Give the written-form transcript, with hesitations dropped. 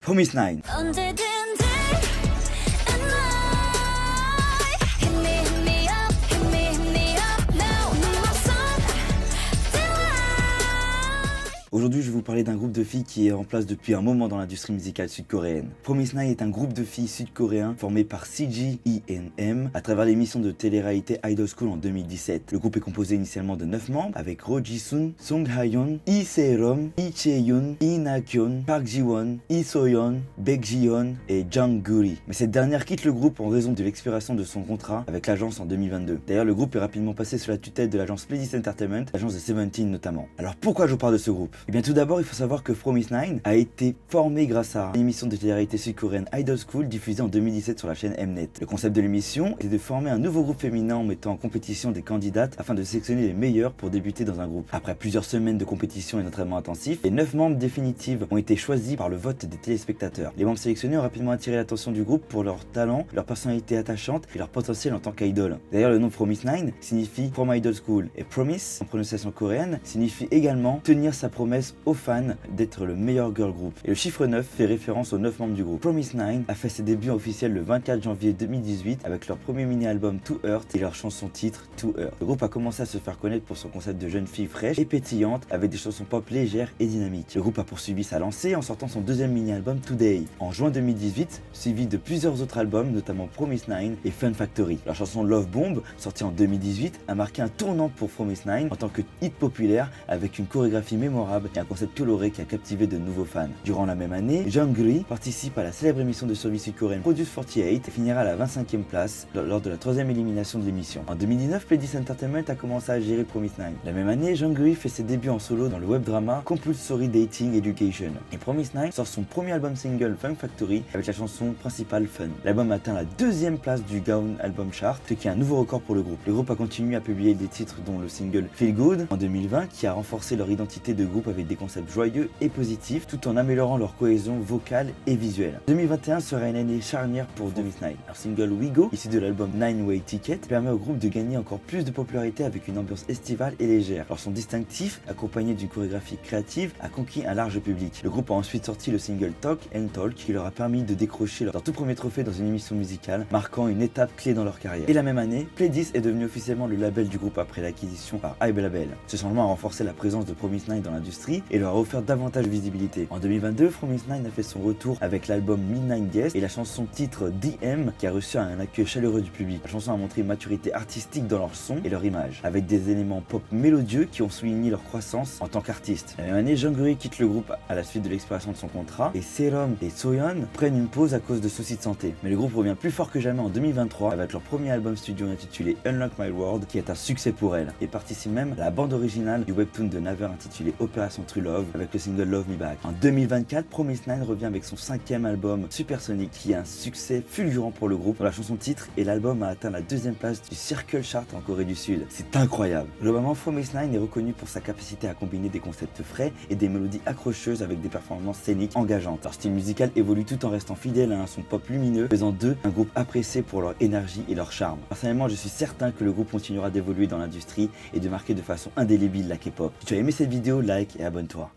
Promise Nine. 언제든지 and I hit me up, hit me up now. My song delight. Aujourd'hui, je vais vous parler d'un groupe de filles qui est en place depuis un moment dans l'industrie musicale sud-coréenne. Promise Nine est un groupe de filles sud-coréen formé par CG ENM à travers l'émission de télé-réalité Idol School en 2017. Le groupe est composé initialement de 9 membres avec Ro Ji-sun, Song Ha-yeon, Lee Se-rom, Lee Chae-yoon, Lee Na-kyun, Park Ji-won, Lee So-yeon, Baek Ji-yeon et Jang Guri. Mais cette dernière quitte le groupe en raison de l'expiration de son contrat avec l'agence en 2022. D'ailleurs, le groupe est rapidement passé sous la tutelle de l'agence Pledis Entertainment, l'agence de Seventeen notamment. Alors pourquoi je vous parle de ce groupe? Eh bien tout d'abord, il faut savoir que Promise Nine a été formé grâce à une émission de télé-réalité sud-coréenne Idol School diffusée en 2017 sur la chaîne Mnet. Le concept de l'émission était de former un nouveau groupe féminin en mettant en compétition des candidates afin de sélectionner les meilleurs pour débuter dans un groupe. Après plusieurs semaines de compétition et d'entraînement intensif, les 9 membres définitifs ont été choisis par le vote des téléspectateurs. Les membres sélectionnés ont rapidement attiré l'attention du groupe pour leur talent, leur personnalité attachante et leur potentiel en tant qu'idol. D'ailleurs, le nom Promise Nine signifie From Idol School et Promise, en prononciation coréenne, signifie également tenir sa promesse aux fans d'être le meilleur girl group. Et le chiffre 9 fait référence aux 9 membres du groupe. Promise Nine a fait ses débuts officiels le 24 janvier 2018 avec leur premier mini-album To Earth et leur chanson titre To Earth. Le groupe a commencé à se faire connaître pour son concept de jeune fille fraîche et pétillante avec des chansons pop légères et dynamiques. Le groupe a poursuivi sa lancée en sortant son deuxième mini-album Today en juin 2018, suivi de plusieurs autres albums, notamment Promise Nine et Fun Factory. Leur chanson Love Bomb, sortie en 2018, a marqué un tournant pour Promise Nine en tant que hit populaire avec une chorégraphie mémorable et un concept coloré qui a captivé de nouveaux fans. Durant la même année, Jang Guri participe à la célèbre émission de survie sud-coréenne Produce 48 et finira à la 25e place lors de la troisième élimination de l'émission. En 2019, Pledis Entertainment a commencé à gérer Promise Nine. La même année, Jang Guri fait ses débuts en solo dans le web drama Compulsory Dating Education. Et Promise Nine sort son premier album single Fun Factory avec la chanson principale Fun. L'album atteint la 2e place du Gaon Album Chart, ce qui est un nouveau record pour le groupe. Le groupe a continué à publier des titres dont le single Feel Good en 2020 qui a renforcé leur identité de groupe avec des concepts joyeux et positifs tout en améliorant leur cohésion vocale et visuelle. 2021 sera une année charnière pour Promise Nine. Leur single We Go, issu de l'album Nine Way Ticket, permet au groupe de gagner encore plus de popularité avec une ambiance estivale et légère. Leur son distinctif, accompagné d'une chorégraphie créative, a conquis un large public. Le groupe a ensuite sorti le single Talk and Talk qui leur a permis de décrocher leur tout premier trophée dans une émission musicale, marquant une étape clé dans leur carrière. Et la même année, Pledis est devenu officiellement le label du groupe après l'acquisition par Hybe Label. Ce changement a renforcé la présence de Promise Nine dans l'industrie et leur a offert davantage de visibilité. En 2022, Promise Nine a fait son retour avec l'album Midnight Guest et la chanson titre DM qui a reçu un accueil chaleureux du public. La chanson a montré une maturité artistique dans leur son et leur image, avec des éléments pop mélodieux qui ont souligné leur croissance en tant qu'artistes. La même année, Jang Guri quitte le groupe à la suite de l'expiration de son contrat et Se-rom et So-yeon prennent une pause à cause de soucis de santé. Mais le groupe revient plus fort que jamais en 2023 avec leur premier album studio intitulé Unlock My World qui est un succès pour elle et participe même à la bande originale du webtoon de Naver intitulé Opération True Love avec le single Love Me Back. En 2024, Promise Nine revient avec son 5e album Supersonic qui est un succès fulgurant pour le groupe dans la chanson titre et l'album a atteint la 2e place du Circle Chart en Corée du Sud. C'est incroyable. Globalement, Promise Nine est reconnu pour sa capacité à combiner des concepts frais et des mélodies accrocheuses avec des performances scéniques engageantes. Leur style musical évolue tout en restant fidèle à un son pop lumineux, faisant d'eux un groupe apprécié pour leur énergie et leur charme. Personnellement, je suis certain que le groupe continuera d'évoluer dans l'industrie et de marquer de façon indélébile la K-pop. Si tu as aimé cette vidéo, like et abonne-toi.